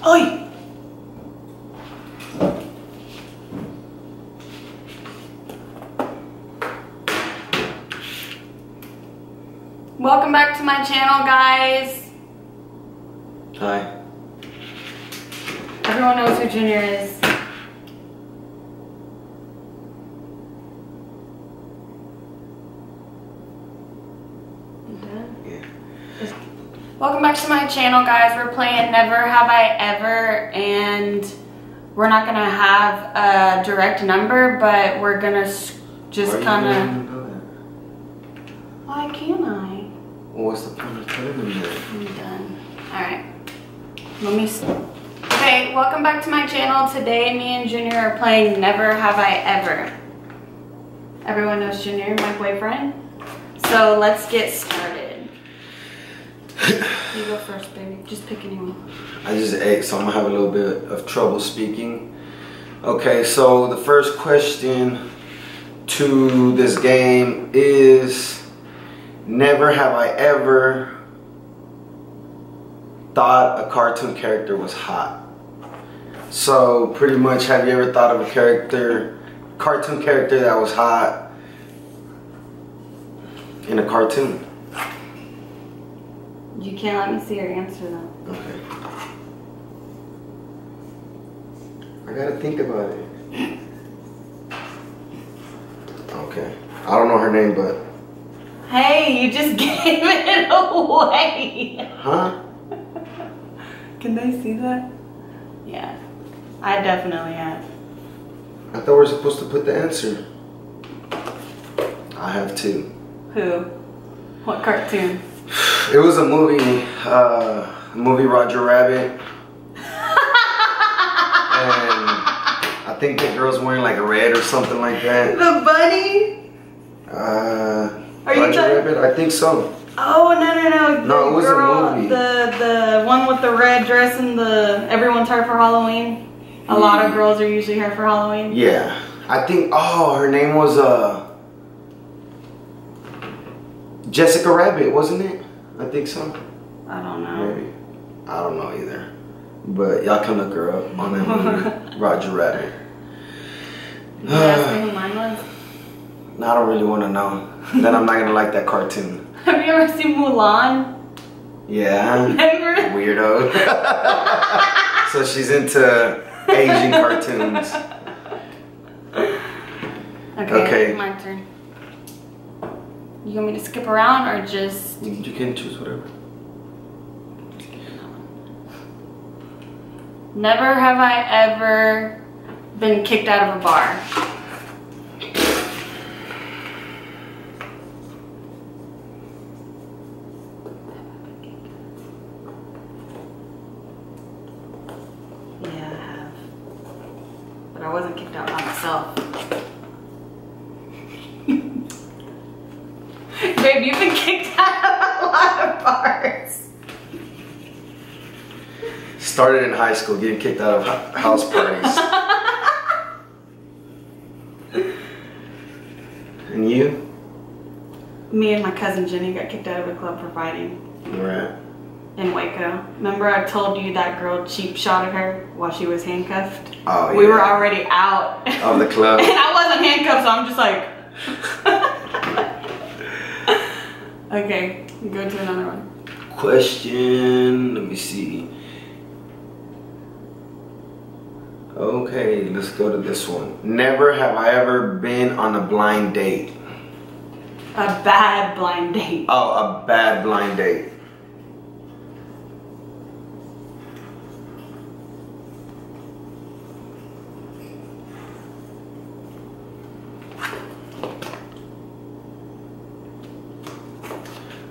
Oi! Welcome back to my channel, guys. Hi. Everyone knows who Junior is. You done? Yeah. Welcome back to my channel, guys. We're playing Never Have I Ever, and we're not gonna have a direct number, but we're gonna just kind of. Why can't I? Well, what's the point of telling them that? I'm done. Alright. Let me see. Okay, welcome back to my channel. Today, me and Junior are playing Never Have I Ever. Everyone knows Junior, my boyfriend. So let's get started. You go first, baby. Just pick anyone. I just ate, so I'm gonna have a little bit of trouble speaking. Okay, so the first question to this game is, never have I ever thought a cartoon character was hot. So pretty much, have you ever thought of a cartoon character that was hot in a cartoon? You can't let me see your answer though. Okay. I gotta think about it. Okay. I don't know her name, but. Hey, you just gave it away. Huh? Can they see that? Yeah. I definitely have. I thought we were supposed to put the answer. I have two. Who? What cartoon? It was a movie, Roger Rabbit. And I think the girl's wearing like red or something like that. The bunny? Are you Roger Rabbit? I think so. Oh, no. No, it was a movie. The one with the red dress and everyone's here for Halloween. A lot of girls are usually here for Halloween. Yeah. I think, her name was Jessica Rabbit, wasn't it? I think so. I don't know. Maybe. I don't know either. But y'all can look her up on that movie, Roger Rabbit. You asked me who mine was? I don't really want to know. Then I'm not going to like that cartoon. Have you ever seen Mulan? Yeah. Remember? Weirdo. So she's into Asian cartoons. Okay. My turn. You want me to skip around or just... You can choose whatever. Never have I ever been kicked out of a bar. Yeah, I have. But I wasn't kicked out by myself. Babe, you've been kicked out of a lot of bars. Started in high school, getting kicked out of house parties. And you? Me and my cousin Jenny got kicked out of a club for fighting. Where at? In Waco. Remember I told you that girl cheap shotted her while she was handcuffed? Oh, yeah. We were already out of the club. And I wasn't handcuffed, so I'm just like... Okay, go to another one. Question, let me see. Okay, let's go to this one. Never have I ever been on a blind date. A bad blind date. Oh, a bad blind date.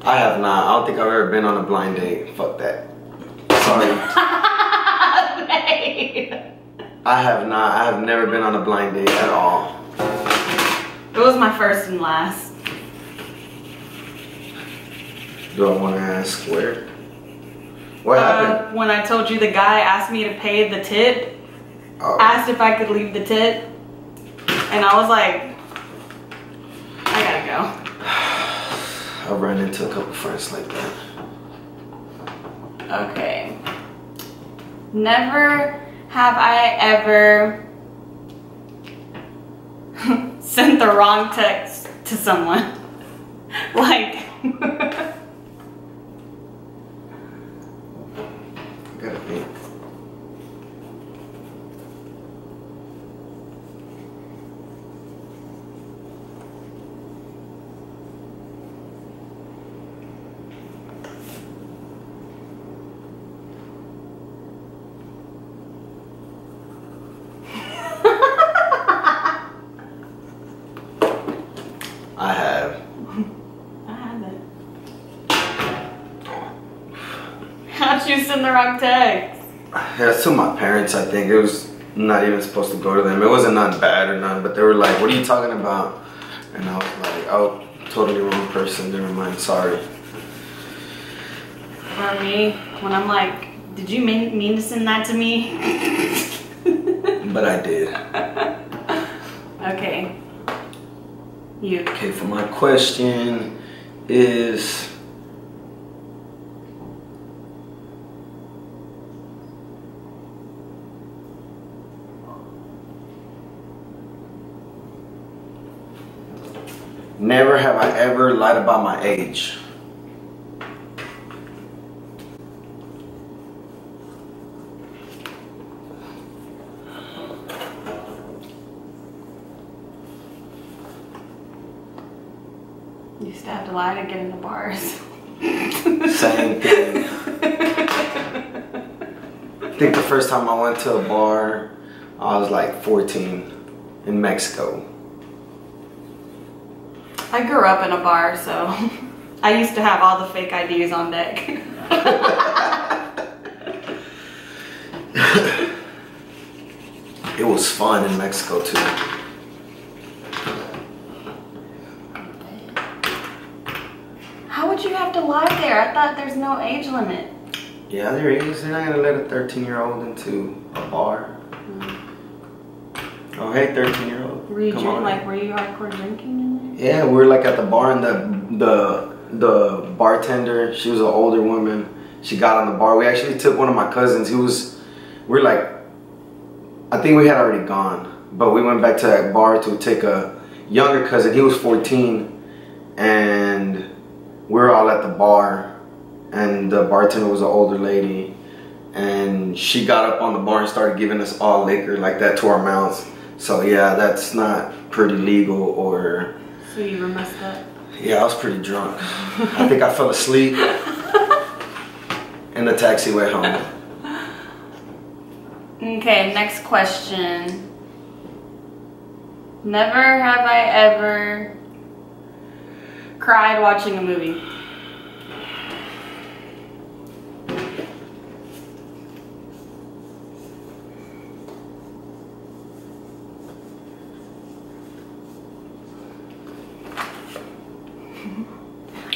I have not. I don't think I've ever been on a blind date. Fuck that. Sorry. I have not. I have never been on a blind date at all. It was my first and last. Do I want to ask where? What happened? When I told you the guy asked me to pay the tip, asked if I could leave the tip, and I was like, I gotta go. I've run into a couple friends like that. Okay. Never have I ever sent the wrong text to someone. Like, gotta think. I have. I haven't. How'd you send the wrong text? Yeah, it's to my parents, I think. It was not even supposed to go to them. It wasn't nothing bad or nothing, but they were like, what are you talking about? And I was like, oh, totally wrong person. Never mind, sorry. For me, when I'm like, did you mean to send that to me? But I did. Okay. You. Okay, for my question is, never have I ever lied about my age. You used to have to lie to get into bars. Same thing. I think the first time I went to a bar, I was like 14 in Mexico. I grew up in a bar, so I used to have all the fake IDs on deck. It was fun in Mexico too. How would you have to lie there? I thought there's no age limit. Yeah, there is. They're not gonna let a 13-year-old into a bar. Oh, hey, 13-year-old. Were you were you hardcore drinking in there? Yeah, we were like at the bar, and the bartender, she was an older woman. She got on the bar. We actually took one of my cousins. We're like, I think we had already gone, but we went back to that bar to take a younger cousin. He was 14, and we were all at the bar, and the bartender was an older lady, and she got up on the bar and started giving us all liquor like that to our mouths. So yeah, that's not pretty legal or... So you were messed up? Yeah, I was pretty drunk. I think I fell asleep in the taxiway home. Okay, next question. Never have I ever cried watching a movie.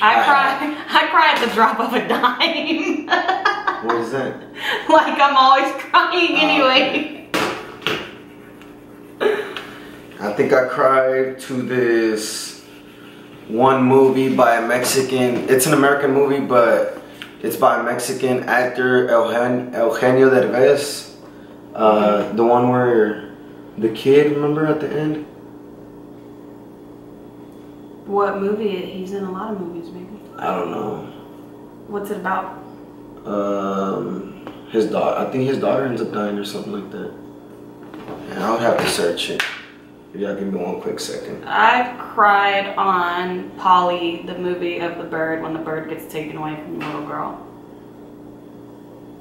I cry at the drop of a dime. What is that? Like I'm always crying anyway. I think I cried to this one movie by a Mexican. It's an American movie, but it's by a Mexican actor, Eugenio Derbez. The one where the kid, remember at the end? What movie? He's in a lot of movies, maybe. I don't know. What's it about? His daughter. I think his daughter ends up dying or something like that. And I'll have to search it. If y'all give me one quick second. I cried on Polly, the movie of the bird, when the bird gets taken away from the little girl.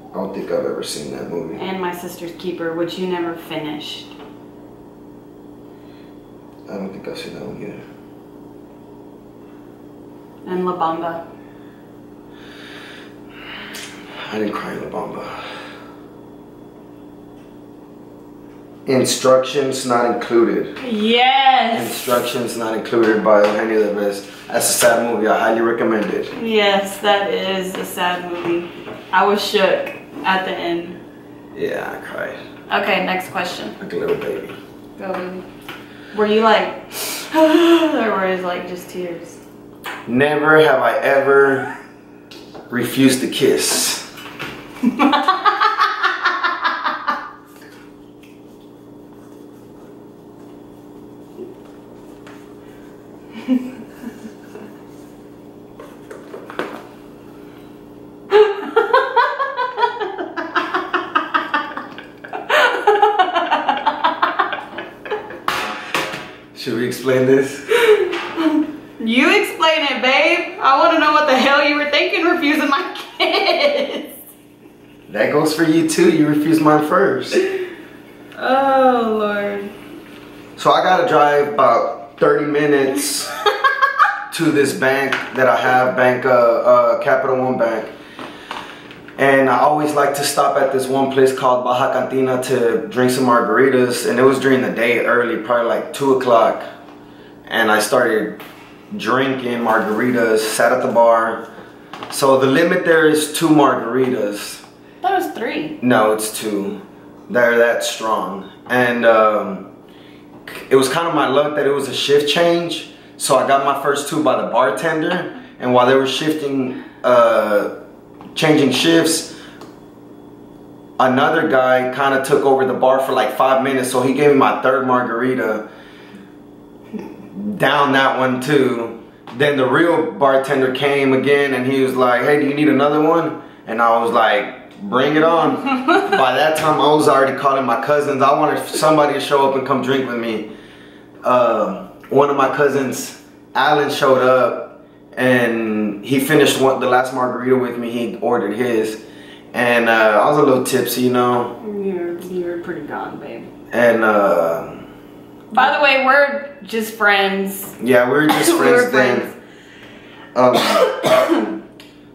I don't think I've ever seen that movie. And My Sister's Keeper, which you never finished. I don't think I've seen that one either. And La Bamba. I didn't cry in La Bamba. Instructions not included. Yes! Instructions not included by Eugenio Derbez. That's a sad movie. I highly recommend it. Yes, that is a sad movie. I was shook at the end. Yeah, I cried. Okay, next question. Like a little baby. Go, baby. Were you like, or were it like just tears? Never have I ever refused to kiss. Should we explain this? You explain it, babe. I want to know what the hell you were thinking refusing my kiss. That goes for you too. You refused mine first. Oh, Lord. So I gotta drive about 30 minutes to this bank that I have, Capital One Bank. And I always like to stop at this one place called Baja Cantina to drink some margaritas. And it was during the day early, probably like 2 o'clock. And I started drinking margaritas, sat at the bar. So the limit there is 2 margaritas. I thought it was 3. No, it's 2. They're that strong. And it was kind of my luck that it was a shift change. So I got my first 2 by the bartender. And while they were changing shifts, another guy kind of took over the bar for like 5 minutes. So he gave me my 3rd margarita. Down that one too. Then the real bartender came again and he was like, hey, do you need another one? And I was like, bring it on. By that time I was already calling my cousins. I wanted somebody to show up and come drink with me. One of my cousins, Alan, showed up and he finished the last margarita with me. He ordered his. And I was a little tipsy, you know. You were pretty gone, babe. And by the way, we're just friends. yeah, we were just friends We were then.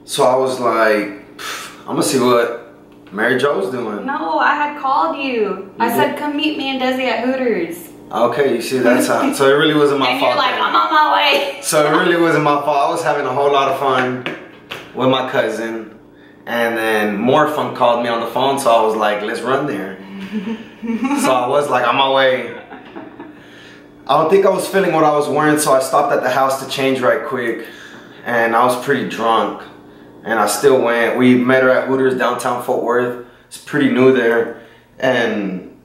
So I was like, I'm gonna see what Mary Jo's doing. No, I had called you. I said, come meet me and Desi at Hooters. Okay, you see, that's how. So it really wasn't my And fault. you're like, then. I'm on my way. So it really wasn't my fault. I was having a whole lot of fun with my cousin. And then more fun called me on the phone, so I was like, let's run there. So I was like, on my way. I don't think I was feeling what I was wearing, so I stopped at the house to change right quick. And I was pretty drunk. And I still went. We met her at Hooters downtown Fort Worth. It's pretty new there. And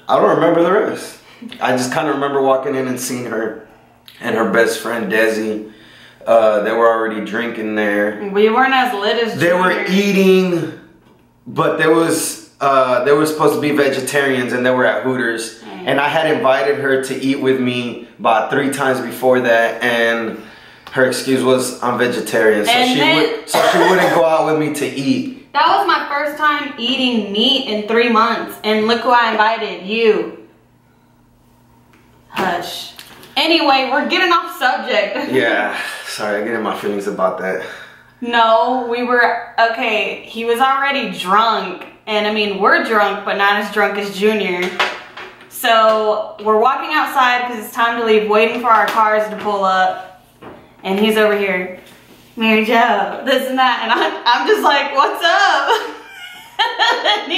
I don't remember the rest. I just kind of remember walking in and seeing her and her best friend, Desi. They were already drinking there. We weren't as lit as They were eating, but they were supposed to be vegetarians and they were at Hooters. And I had invited her to eat with me about 3 times before that, and her excuse was I'm vegetarian, so she wouldn't go out with me to eat. That was my first time eating meat in 3 months, and look who I invited, you. Hush. Anyway, we're getting off subject. Yeah, sorry, I get in my feelings about that. No, okay, he was already drunk, and I mean, we're drunk, but not as drunk as Junior. So we're walking outside because it's time to leave, waiting for our cars to pull up, and he's over here, Mary Jo, this and that, and I'm just like, what's up? And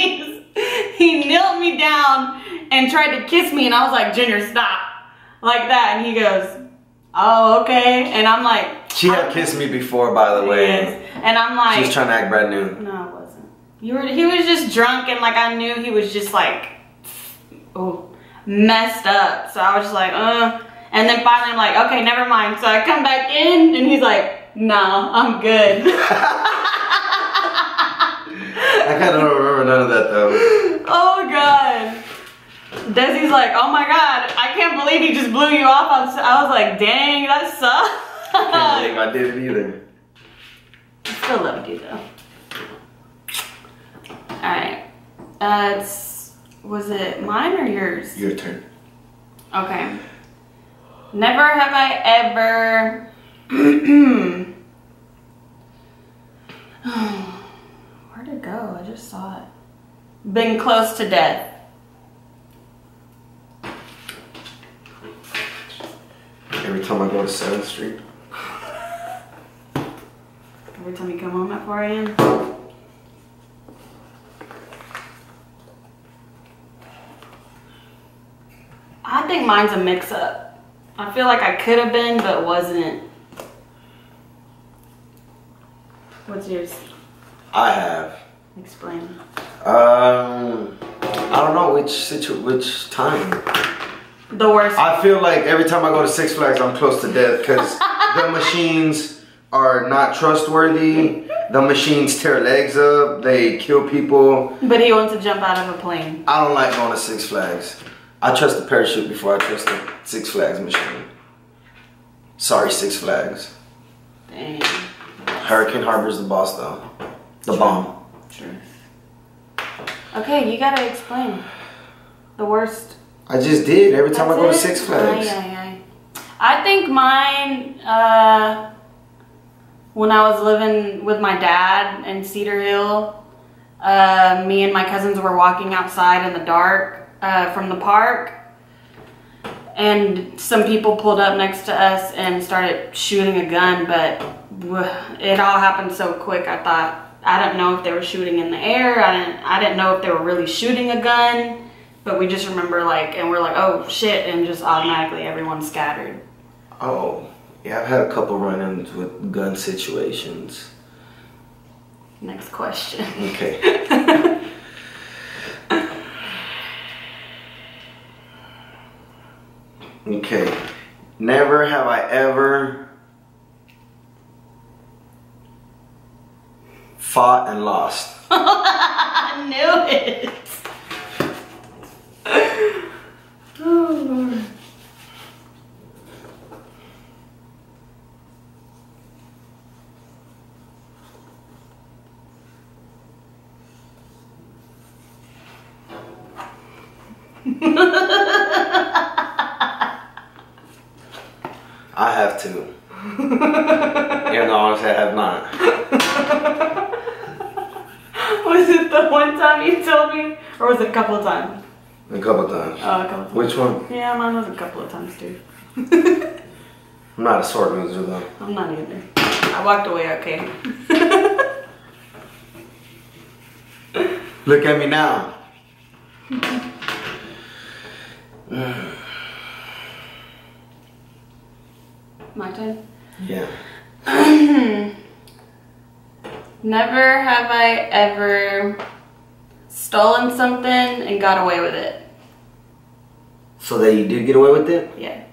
he knelt me down and tried to kiss me, and I was like, Junior, stop, like that, and he goes, oh, okay, and I'm like, she had kissed me before, by the way. Yes. And I'm like, she was trying to act brand new. no, it wasn't. He was just drunk, and like I knew he was just like, oh, messed up. So I was just like, and then finally I'm like, okay, never mind. So I come back in and he's like, no, I'm good. I kind of don't remember none of that though. Oh God. Desi's like, oh my God, I can't believe he just blew you off. I was like, dang, that sucks. I can't believe I did it either. I still loved you though. Alright. Was it mine or yours? Your turn. Okay. Never have I ever... Where'd it go? I just saw it. Been close to death. Every time I go to 7th Street. Every time you come home at 4 a.m.? I think mine's a mix-up. I feel like I could have been, but wasn't. What's yours? I have. Explain. I don't know which time. The worst. I feel like every time I go to Six Flags, I'm close to death because the machines are not trustworthy. The machines tear legs up. They kill people. But he wants to jump out of a plane. I don't like going to Six Flags. I trust the parachute before I trust the Six Flags machine. Sorry, Six Flags. Dang. Hurricane Harbor's the boss, though. The bomb. True. Okay, you gotta explain. The worst. I just did. Every time I go to That's Six it? Flags. Aye. I think mine, when I was living with my dad in Cedar Hill, me and my cousins were walking outside in the dark from the park, and some people pulled up next to us and started shooting a gun, but it all happened so quick. I didn't know if they were shooting in the air. I didn't know if they were really shooting a gun. But we just remember and we're like, oh shit, and just automatically everyone scattered. Oh, yeah, I've had a couple run-ins with gun situations. Next question. Okay. Okay. Never have I ever fought and lost. I knew it. Oh, Lord. I have to. Even though honestly I have not. Was it the one time you told me? Or was it a couple of times? A couple times. Oh, a couple of times. Which one? Yeah, mine was a couple of times too. I'm not a sword loser though. I'm not either. I walked away okay. Look at me now. My turn? Yeah. Never have I ever stolen something and got away with it. So that you did get away with it? Yeah.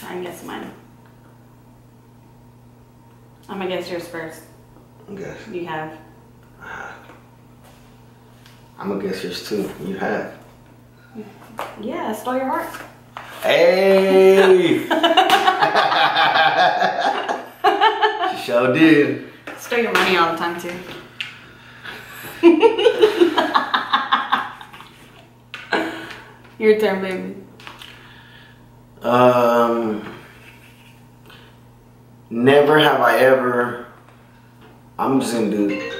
Try and guess mine. I'm gonna guess yours first. Okay. You have. I'm gonna guess yours too. You have. Yeah, I stole your heart. Hey! She sure did. Stole your money all the time too. Your turn, baby. Never have I ever. I'm just gonna do.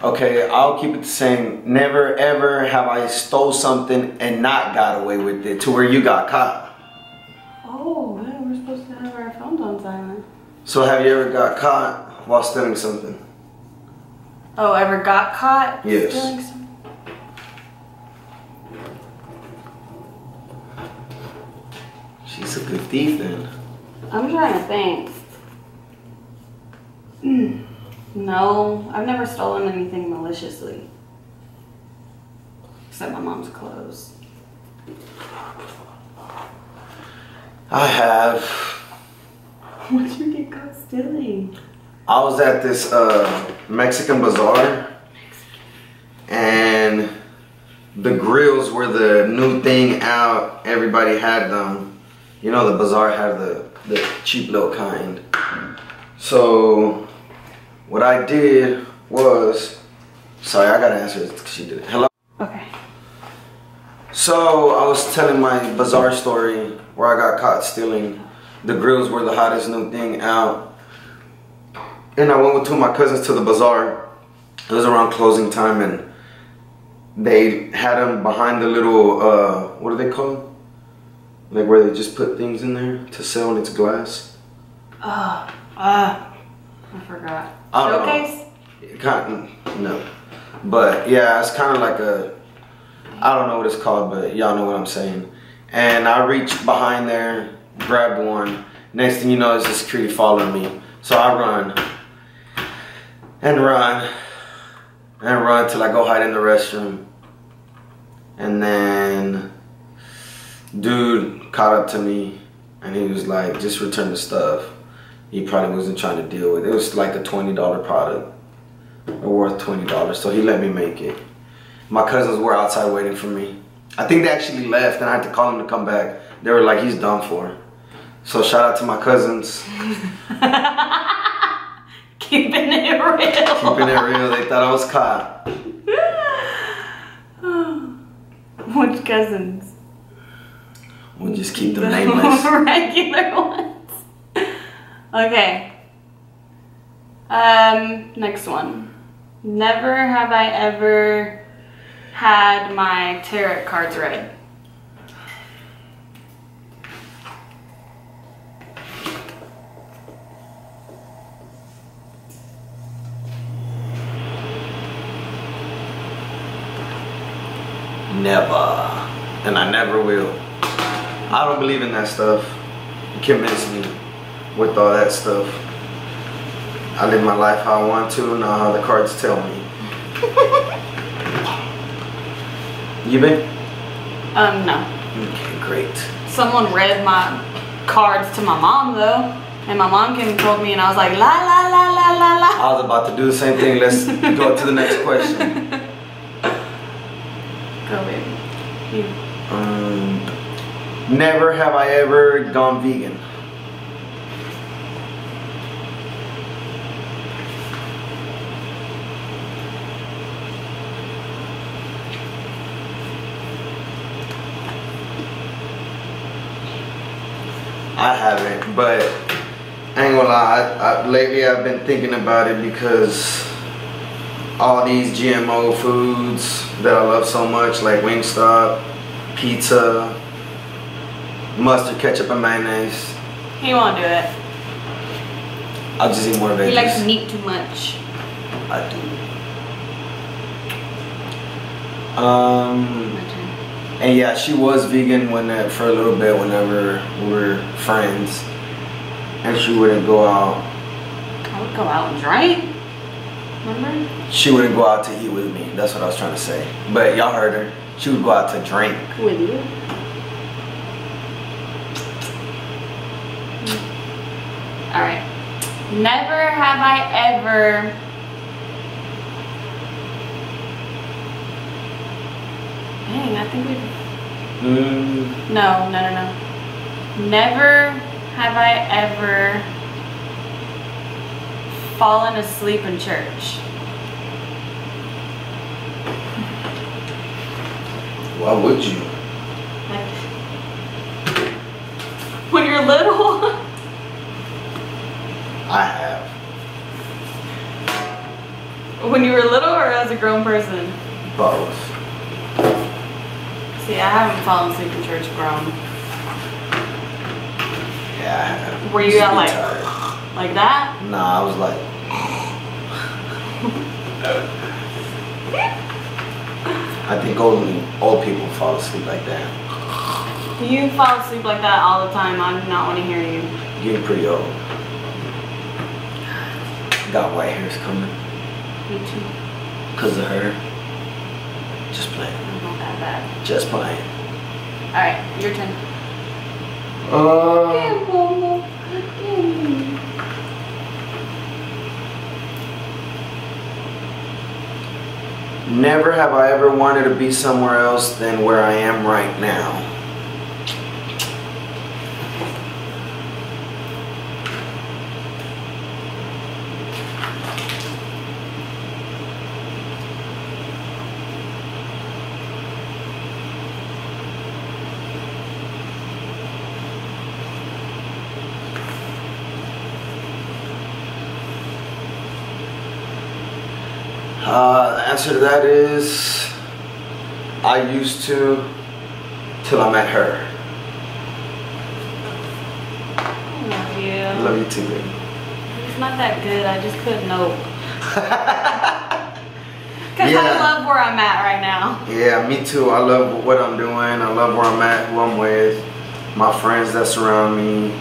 Okay, I'll keep it the same. Never ever have I stole something and not got away with it to where you got caught. Oh, yeah, we're supposed to have our phones on silent. So have you ever got caught while stealing something? Oh, ever got caught Yes. stealing something? She's a good thief then. I'm trying to think. No, I've never stolen anything maliciously. Except my mom's clothes. I have. What'd you get caught stealing? I was at this Mexican bazaar and the grills were the new thing out. Everybody had them. You know, the bazaar had the cheap little kind. So what I did was, sorry, I gotta answer this because she did it. Hello? Okay. So I was telling my bazaar story where I got caught stealing. The grills were the hottest new thing out. And I went with two of my cousins to the bazaar. It was around closing time and they had them behind the little, what are they called? Like where they just put things in there to sell and it's glass. I forgot. I don't Showcase? No. But yeah, it's kind of like I don't know what it's called, but y'all know what I'm saying. And I reached behind there, grabbed one. Next thing you know, it's the security following me. So I run and run. and run till I go hide in the restroom. And then dude caught up to me and he was like, just return the stuff. He probably wasn't trying to deal with it. It was like a $20 product, or worth $20, so he let me make it. My cousins were outside waiting for me. I think they actually left and I had to call them to come back. They were like, he's done for. So shout out to my cousins. Keeping it real. Keeping it real. They thought I was caught. Which cousins? We'll just keep them nameless. Regular ones. Okay. Next one. Never have I ever had my tarot cards read. Never. And I never will. I don't believe in that stuff. You convince me with all that stuff. I live my life how I want to, not how the cards tell me. You been? No. Okay, great. Someone read my cards to my mom though. And my mom came and told me and I was like, la la la la la la. I was about to do the same thing. Let's go to the next question. Go baby. You. Never have I ever gone vegan. I haven't, but I ain't gonna lie, lately I've been thinking about it because all these GMO foods that I love so much, like Wingstop, pizza, mustard, ketchup, and mayonnaise. He won't do it. I'll just eat more veggies. He likes meat too much. I do. And yeah, she was vegan for a little bit whenever we were friends, and she wouldn't go out. I would go out and drink. Remember? She wouldn't go out to eat with me. That's what I was trying to say. But y'all heard her. She would go out to drink. With you? Alright. Never have I ever dang, I think we've No. Never have I ever fallen asleep in church. Why would you? Like, when you're little. I have. When you were little or as a grown person? Both. See, I haven't fallen asleep in church grown. Yeah, I have. Were you at like that? Nah, I was like. I think only old people fall asleep like that. You fall asleep like that all the time. I do not want to hear you. You're getting pretty old. Got white hairs coming. Me too. Because of her. Just playing. I'm not that bad. Just playing. Alright, your turn. Never have I ever wanted to be somewhere else than where I am right now. The answer to that is I used to till I met her. I love you. I love you too, baby. It's not that good. I just couldn't know. Because I love where I'm at right now. Yeah, me too. I love what I'm doing. I love where I'm at, who I'm with, my friends that surround me.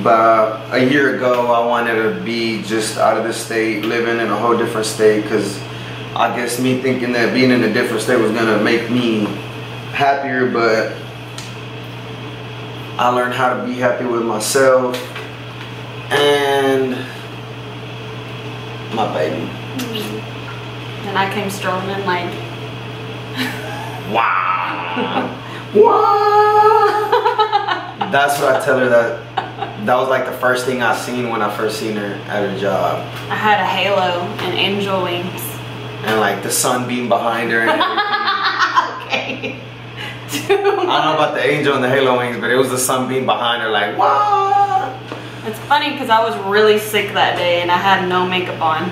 But a year ago, I wanted to be just out of the state, living in a whole different state, because I I guess me thinking that being in a different state was gonna make me happier, but I learned how to be happy with myself and my baby. And I came strolling in like, wow. Wow. That's what I tell her, that was like the first thing I seen when I first seen her at her job. I had a halo and angel wings. And like the sunbeam behind her and everything. Okay. I don't know about the angel and the halo wings, but it was the sunbeam behind her, like, what? It's funny because I was really sick that day and I had no makeup on.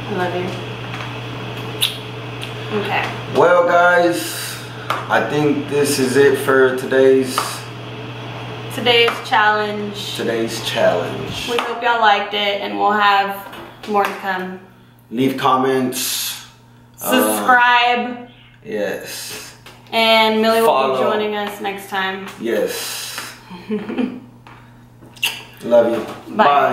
I love you. Okay. Well, guys, I think this is it for today's challenge. We hope y'all liked it, and we'll have more to come. Leave comments. Subscribe. Yes. And Millie will Follow. be joining us next time. Yes. Love you. Bye. Bye.